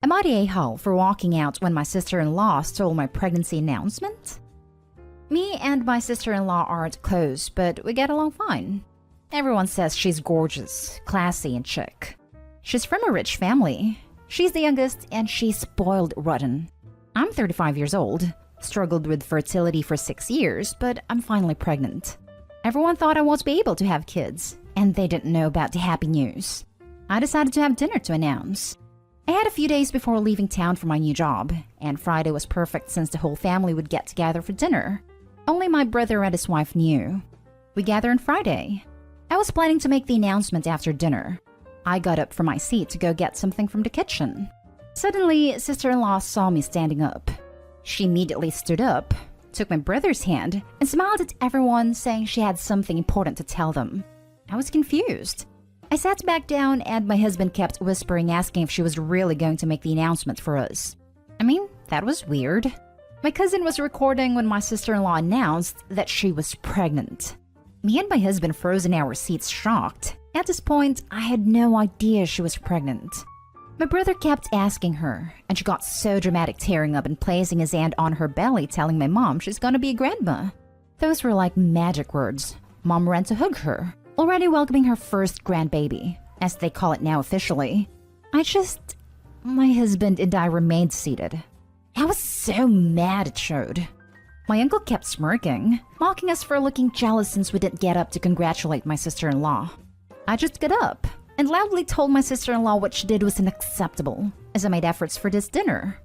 Am I the a-hole for walking out when my sister-in-law stole my pregnancy announcement? Me and my sister-in-law aren't close, but we get along fine. Everyone says she's gorgeous, classy, and chic. She's from a rich family. She's the youngest, and she's spoiled rotten. I'm 35 years old, struggled with fertility for 6 years, but I'm finally pregnant. Everyone thought I won't be able to have kids, and they didn't know about the happy news. I decided to have dinner to announce. I had a few days before leaving town for my new job, and Friday was perfect since the whole family would get together for dinner. Only my brother and his wife knew. We gathered on Friday. I was planning to make the announcement after dinner. I got up from my seat to go get something from the kitchen. Suddenly, sister-in-law saw me standing up. She immediately stood up, took my brother's hand, and smiled at everyone, saying she had something important to tell them. I was confused. I sat back down and my husband kept whispering, asking if she was really going to make the announcement for us. I mean, that was weird. My cousin was recording when my sister-in-law announced that she was pregnant. Me and my husband froze in our seats, shocked. At this point, I had no idea she was pregnant. My brother kept asking her, and she got so dramatic, tearing up and placing his hand on her belly, telling my mom she's gonna be a grandma. Those were like magic words. Mom ran to hug her, already welcoming her first grandbaby, as they call it now officially. My husband and I remained seated. I was so mad it showed. My uncle kept smirking, mocking us for looking jealous since we didn't get up to congratulate my sister-in-law. I just got up and loudly told my sister-in-law what she did was unacceptable, as I made efforts for this dinner.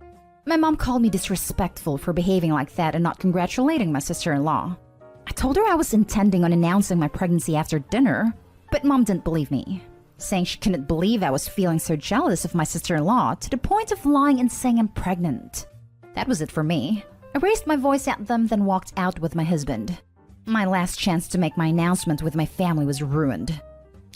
My mom called me disrespectful for behaving like that and not congratulating my sister-in-law. I told her I was intending on announcing my pregnancy after dinner, but mom didn't believe me, saying she couldn't believe I was feeling so jealous of my sister-in-law to the point of lying and saying I'm pregnant. That was it for me. I raised my voice at them, then walked out with my husband. My last chance to make my announcement with my family was ruined.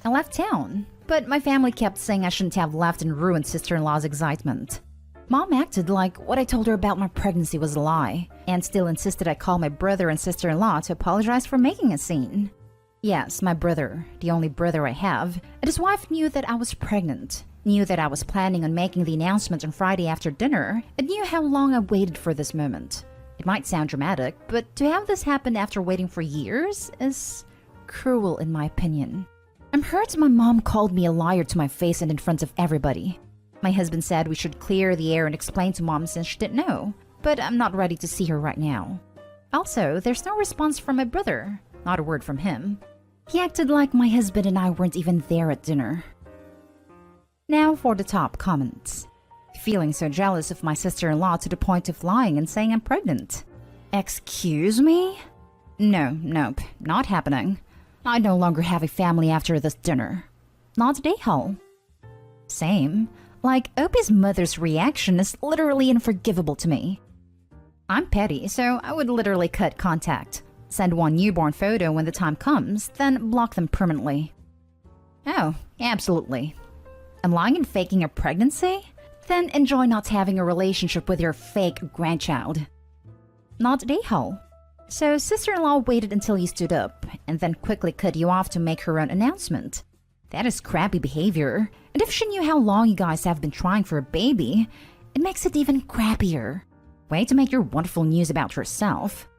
I left town, but my family kept saying I shouldn't have left and ruined sister-in-law's excitement. Mom acted like what I told her about my pregnancy was a lie, and still insisted I call my brother and sister-in-law to apologize for making a scene. Yes, my brother, the only brother I have, and his wife knew that I was pregnant, knew that I was planning on making the announcement on Friday after dinner, and knew how long I waited for this moment. It might sound dramatic, but to have this happen after waiting for years is cruel in my opinion. I'm hurt my mom called me a liar to my face and in front of everybody. My husband said we should clear the air and explain to mom since she didn't know, but I'm not ready to see her right now. Also, there's no response from my brother, not a word from him. He acted like my husband and I weren't even there at dinner. Now for the top comments. Feeling so jealous of my sister-in-law to the point of lying and saying I'm pregnant. Excuse me? Nope, not happening. I no longer have a family after this dinner. Not a hole. Same. Like, Opie's mother's reaction is literally unforgivable to me. I'm petty, so I would literally cut contact, send one newborn photo when the time comes, then block them permanently. Oh, absolutely. And lying and faking a pregnancy? Then enjoy not having a relationship with your fake grandchild. Not a hole. So sister-in-law waited until you stood up, and then quickly cut you off to make her own announcement. That is crappy behavior, and if she knew how long you guys have been trying for a baby, it makes it even crappier. Way to make your wonderful news about yourself.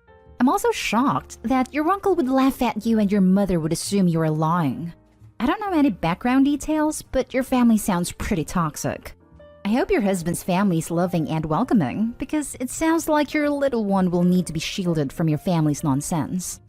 I'm also shocked that your uncle would laugh at you and your mother would assume you are lying. I don't know any background details, but your family sounds pretty toxic. I hope your husband's family is loving and welcoming, because it sounds like your little one will need to be shielded from your family's nonsense.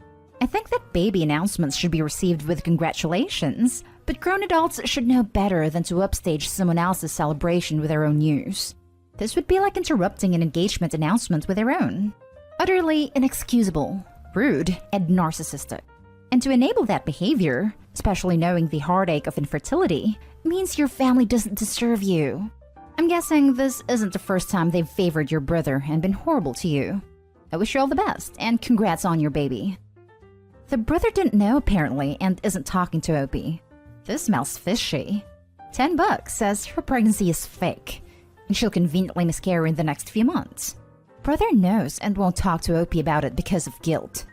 I think that baby announcements should be received with congratulations, but grown adults should know better than to upstage someone else's celebration with their own news. This would be like interrupting an engagement announcement with their own. Utterly inexcusable, rude, and narcissistic. And to enable that behavior, especially knowing the heartache of infertility, means your family doesn't deserve you. I'm guessing this isn't the first time they've favored your brother and been horrible to you. I wish you all the best, and congrats on your baby. The brother didn't know apparently and isn't talking to Opie. This smells fishy. $10 says her pregnancy is fake, and she'll conveniently miscarry in the next few months. Brother knows and won't talk to Opie about it because of guilt.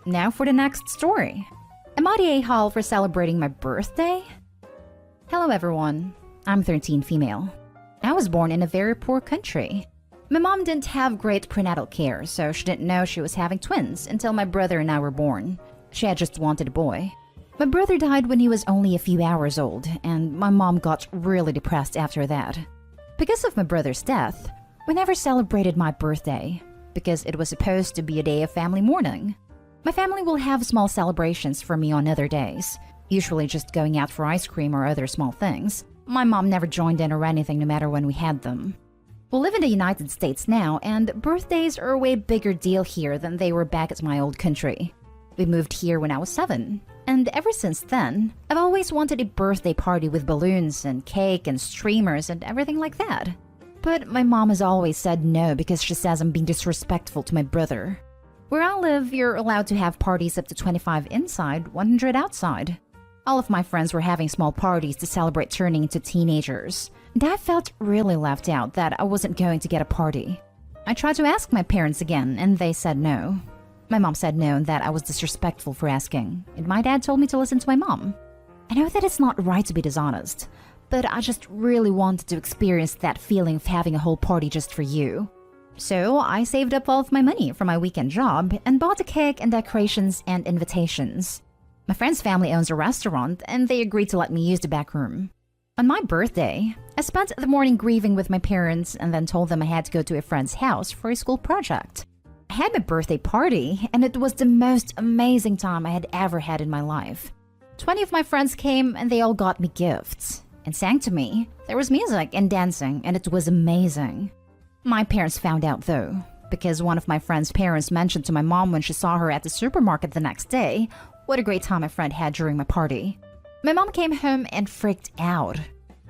Now for the next story. Am I the a-hole for celebrating my birthday? Hello everyone. I'm 13 female. I was born in a very poor country. My mom didn't have great prenatal care, so she didn't know she was having twins until my brother and I were born. She had just wanted a boy. My brother died when he was only a few hours old, and my mom got really depressed after that. Because of my brother's death, we never celebrated my birthday, because it was supposed to be a day of family mourning. My family will have small celebrations for me on other days, usually just going out for ice cream or other small things. My mom never joined in or anything no matter when we had them. We live in the United States now, and birthdays are a way bigger deal here than they were back at my old country. We moved here when I was 7, and ever since then, I've always wanted a birthday party with balloons and cake and streamers and everything like that. But my mom has always said no because she says I'm being disrespectful to my brother. Where I live, you're allowed to have parties up to 25 inside, 100 outside. All of my friends were having small parties to celebrate turning into teenagers, and I felt really left out that I wasn't going to get a party. I tried to ask my parents again, and they said no. My mom said no and that I was disrespectful for asking, and my dad told me to listen to my mom. I know that it's not right to be dishonest, but I just really wanted to experience that feeling of having a whole party just for you. So I saved up all of my money from my weekend job and bought a cake and decorations and invitations. My friend's family owns a restaurant, and they agreed to let me use the back room. On my birthday, I spent the morning grieving with my parents and then told them I had to go to a friend's house for a school project. I had my birthday party, and it was the most amazing time I had ever had in my life. 20 of my friends came, and they all got me gifts and sang to me. There was music and dancing, and it was amazing. My parents found out though, because one of my friend's parents mentioned to my mom when she saw her at the supermarket the next day what a great time my friend had during my party. My mom came home and freaked out.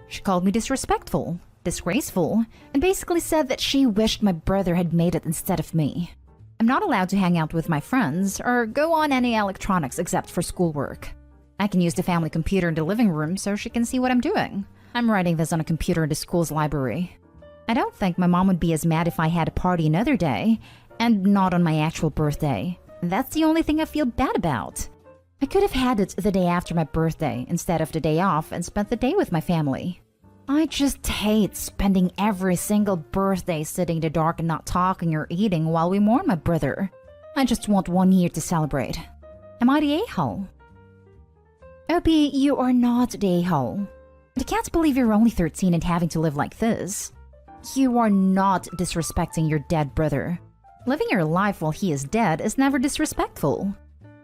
She called me disrespectful, disgraceful, and basically said that she wished my brother had made it instead of me. I'm not allowed to hang out with my friends or go on any electronics except for schoolwork. I can use the family computer in the living room so she can see what I'm doing. I'm writing this on a computer in the school's library. I don't think my mom would be as mad if I had a party another day, and not on my actual birthday. That's the only thing I feel bad about. I could have had it the day after my birthday instead of the day off and spent the day with my family. I just hate spending every single birthday sitting in the dark and not talking or eating while we mourn my brother. I just want 1 year to celebrate. Am I the a-hole? Opie, you are not the a-hole. I can't believe you're only 13 and having to live like this. You are not disrespecting your dead brother. Living your life while he is dead is never disrespectful.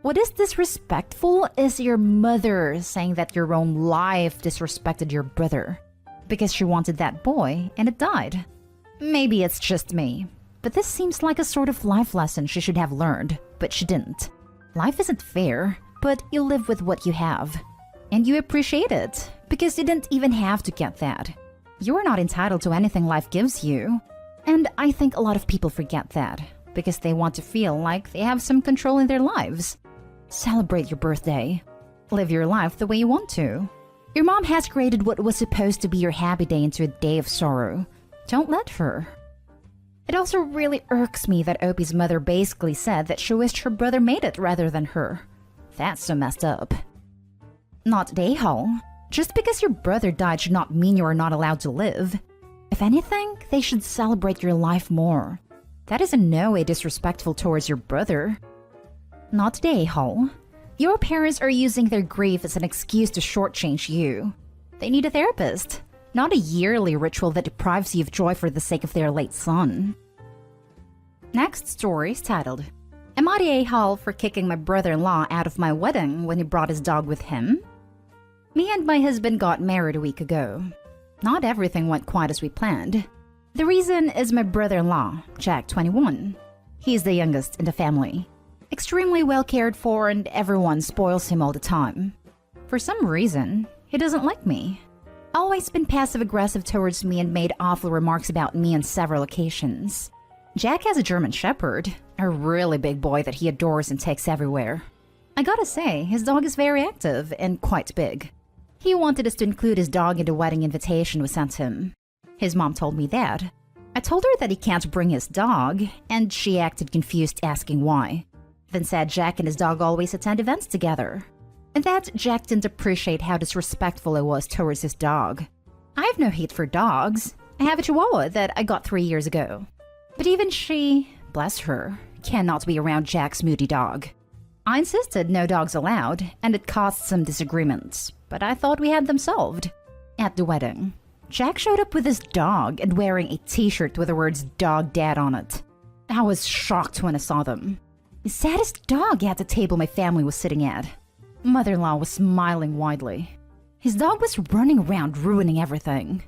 What is disrespectful is your mother saying that your own life disrespected your brother. Because she wanted that boy, and it died. Maybe it's just me, but this seems like a sort of life lesson she should have learned, but she didn't. Life isn't fair, but you live with what you have. And you appreciate it, because you didn't even have to get that. You are not entitled to anything life gives you. And I think a lot of people forget that, because they want to feel like they have some control in their lives. Celebrate your birthday. Live your life the way you want to. Your mom has created what was supposed to be your happy day into a day of sorrow. Don't let her. It also really irks me that Opie's mother basically said that she wished her brother made it rather than her. That's so messed up. Not the a-hole. Just because your brother died should not mean you are not allowed to live. If anything, they should celebrate your life more. That is in no way disrespectful towards your brother. Not the a-hole. Your parents are using their grief as an excuse to shortchange you. They need a therapist, not a yearly ritual that deprives you of joy for the sake of their late son. Next story is titled, Am I the a-hole for kicking my brother-in-law out of my wedding when he brought his dog with him? Me and my husband got married a week ago. Not everything went quite as we planned. The reason is my brother-in-law, Jack, 21. He is the youngest in the family. Extremely well cared for, and everyone spoils him all the time. For some reason, he doesn't like me. Always been passive-aggressive towards me and made awful remarks about me on several occasions. Jack has a German Shepherd, a really big boy that he adores and takes everywhere. I gotta say, his dog is very active and quite big. He wanted us to include his dog in the wedding invitation we sent him. His mom told me that. I told her that he can't bring his dog, and she acted confused asking why. Then said Jack and his dog always attend events together, and that Jack didn't appreciate how disrespectful I was towards his dog. I have no hate for dogs, I have a chihuahua that I got 3 years ago. But even she, bless her, cannot be around Jack's moody dog. I insisted no dogs allowed, and it caused some disagreements, but I thought we had them solved. At the wedding, Jack showed up with his dog and wearing a t-shirt with the words "Dog Dad" on it. I was shocked when I saw them. The saddest dog at the table my family was sitting at. Mother-in-law was smiling widely. His dog was running around ruining everything,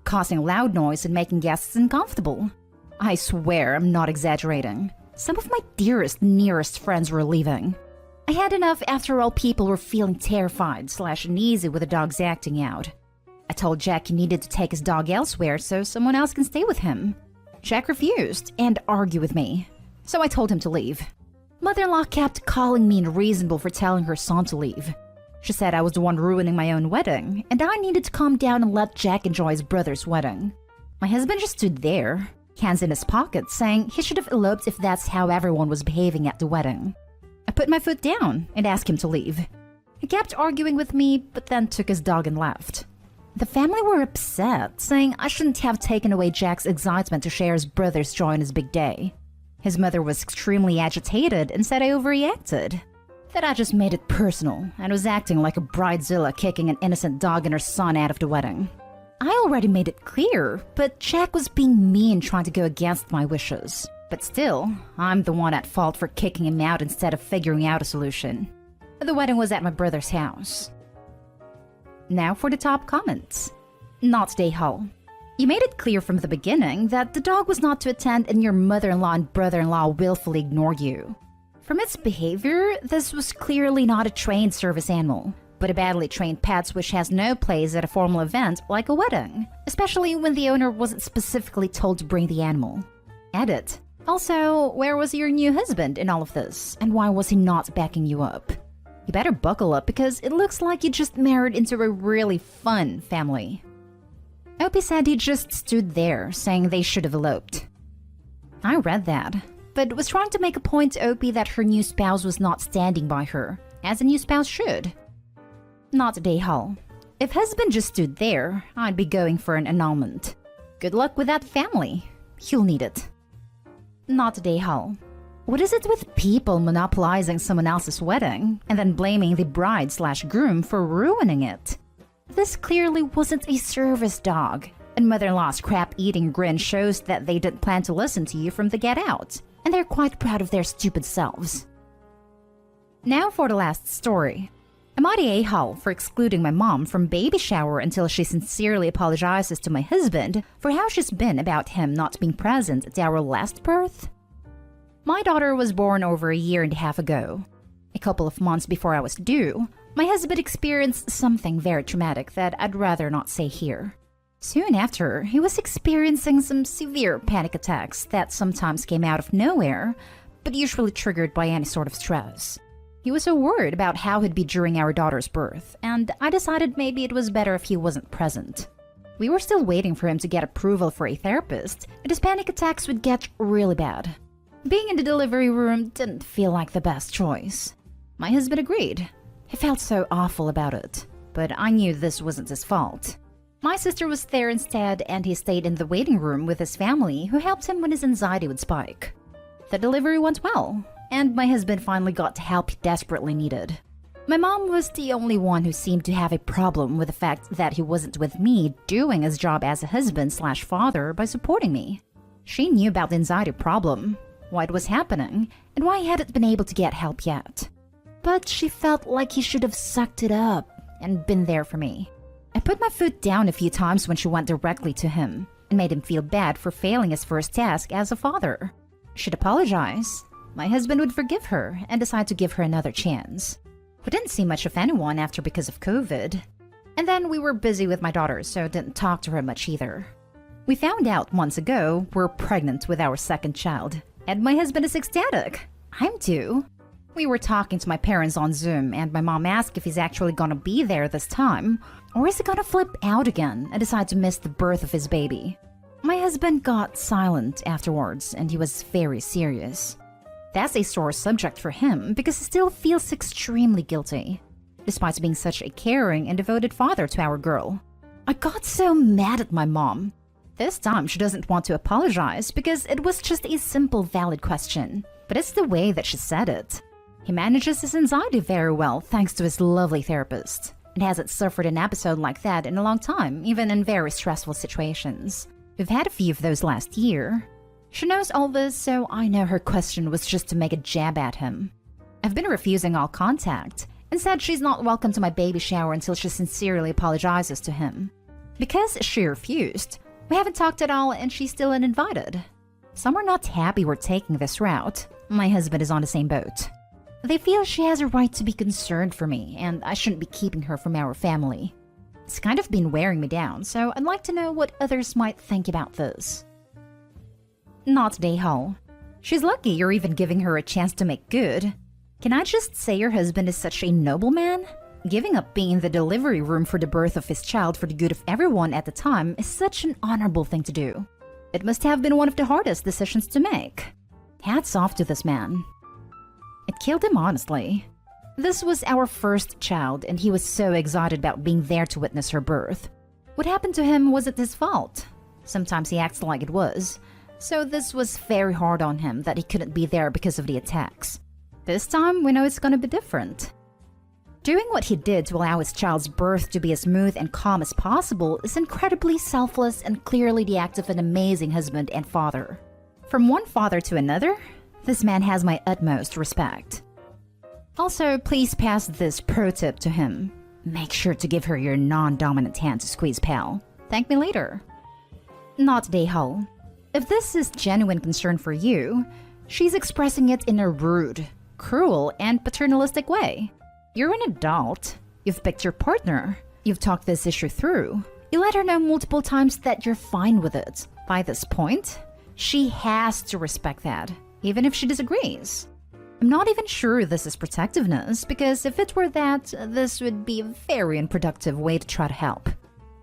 causing loud noise and making guests uncomfortable. I swear I'm not exaggerating. Some of my dearest, nearest friends were leaving. I had enough after all people were feeling terrified / uneasy with the dog's acting out. I told Jack he needed to take his dog elsewhere so someone else can stay with him. Jack refused and argued with me, so I told him to leave. Mother-in-law kept calling me unreasonable for telling her son to leave. She said I was the one ruining my own wedding, and I needed to calm down and let Jack enjoy his brother's wedding. My husband just stood there, hands in his pockets, saying he should have eloped if that's how everyone was behaving at the wedding. I put my foot down and asked him to leave. He kept arguing with me, but then took his dog and left. The family were upset, saying I shouldn't have taken away Jack's excitement to share his brother's joy on his big day. His mother was extremely agitated and said I overreacted, that I just made it personal and was acting like a bridezilla kicking an innocent dog and her son out of the wedding. I already made it clear, but Jack was being mean trying to go against my wishes. But still, I'm the one at fault for kicking him out instead of figuring out a solution. The wedding was at my brother's house. Now for the top comments. Not Day Hall. You made it clear from the beginning that the dog was not to attend and your mother-in-law and brother-in-law willfully ignored you. From its behavior, this was clearly not a trained service animal, but a badly trained pet which has no place at a formal event like a wedding, especially when the owner wasn't specifically told to bring the animal. Edit. Also, where was your new husband in all of this, and why was he not backing you up? You better buckle up because it looks like you just married into a really fun family. Opie said he just stood there, saying they should have eloped. I read that, but was trying to make a point to Opie that her new spouse was not standing by her, as a new spouse should. Not Day Hall. If husband just stood there, I'd be going for an annulment. Good luck with that family. You'll need it. Not Day Hall. What is it with people monopolizing someone else's wedding and then blaming the bride/groom for ruining it? This clearly wasn't a service dog, and mother-in-law's crap-eating grin shows that they didn't plan to listen to you from the get-out, and they're quite proud of their stupid selves. Now for the last story. I'm at A-Hall for excluding my mom from baby shower until she sincerely apologizes to my husband for how she's been about him not being present at our last birth. My daughter was born over a year and a half ago. A couple of months before I was due, my husband experienced something very traumatic that I'd rather not say here. Soon after, he was experiencing some severe panic attacks that sometimes came out of nowhere, but usually triggered by any sort of stress. He was so worried about how he'd be during our daughter's birth, and I decided maybe it was better if he wasn't present. We were still waiting for him to get approval for a therapist, and his panic attacks would get really bad. Being in the delivery room didn't feel like the best choice. My husband agreed. He felt so awful about it, but I knew this wasn't his fault. My sister was there instead, and he stayed in the waiting room with his family, who helped him when his anxiety would spike. The delivery went well, and my husband finally got the help he desperately needed. My mom was the only one who seemed to have a problem with the fact that he wasn't with me doing his job as a husband/father by supporting me. She knew about the anxiety problem, why it was happening, and why he hadn't been able to get help yet. But she felt like he should have sucked it up and been there for me. I put my foot down a few times when she went directly to him and made him feel bad for failing his first task as a father. She'd apologize. My husband would forgive her and decide to give her another chance. We didn't see much of anyone after because of COVID. And then we were busy with my daughter, so didn't talk to her much either. We found out months ago we're pregnant with our second child, and my husband is ecstatic. I'm too. We were talking to my parents on Zoom, and my mom asked if he's actually gonna be there this time, or is he gonna flip out again and decide to miss the birth of his baby? My husband got silent afterwards, and he was very serious. That's a sore subject for him because he still feels extremely guilty, despite being such a caring and devoted father to our girl. I got so mad at my mom. This time she doesn't want to apologize because it was just a simple valid question, but it's the way that she said it. He manages his anxiety very well thanks to his lovely therapist, and hasn't suffered an episode like that in a long time, even in very stressful situations. We've had a few of those last year. She knows all this, so I know her question was just to make a jab at him. I've been refusing all contact, and said she's not welcome to my baby shower until she sincerely apologizes to him. Because she refused, we haven't talked at all and she's still uninvited. Some are not happy we're taking this route. My husband is on the same boat. They feel she has a right to be concerned for me, and I shouldn't be keeping her from our family. It's kind of been wearing me down, so I'd like to know what others might think about this. Not Dayhall. She's lucky you're even giving her a chance to make good. Can I just say your husband is such a noble man? Giving up being in the delivery room for the birth of his child for the good of everyone at the time is such an honorable thing to do. It must have been one of the hardest decisions to make. Hats off to this man. It killed him honestly. This was our first child and he was so excited about being there to witness her birth. What happened to him wasn't his fault. Sometimes he acts like it was. So this was very hard on him that he couldn't be there because of the attacks. This time we know it's gonna be different. Doing what he did to allow his child's birth to be as smooth and calm as possible is incredibly selfless and clearly the act of an amazing husband and father. From one father to another, this man has my utmost respect. Also, please pass this pro tip to him. Make sure to give her your non-dominant hand to squeeze, pal. Thank me later. Not Dayhall. If this is genuine concern for you, she's expressing it in a rude, cruel, and paternalistic way. You're an adult. You've picked your partner. You've talked this issue through. You let her know multiple times that you're fine with it. By this point, she has to respect that, even if she disagrees. I'm not even sure this is protectiveness, because if it were that, this would be a very unproductive way to try to help.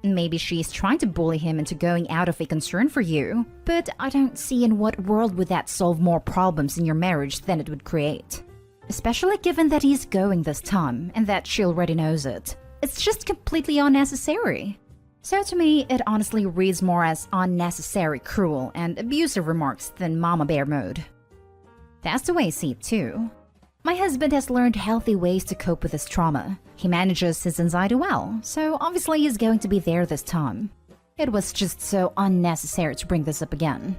Maybe she's trying to bully him into going out of a concern for you, but I don't see in what world would that solve more problems in your marriage than it would create. Especially given that he's going this time, and that she already knows it. It's just completely unnecessary. So to me, it honestly reads more as unnecessary, cruel, and abusive remarks than mama bear mode. That's the way I see it too. My husband has learned healthy ways to cope with his trauma. He manages his anxiety well, so obviously he's going to be there this time. It was just so unnecessary to bring this up again.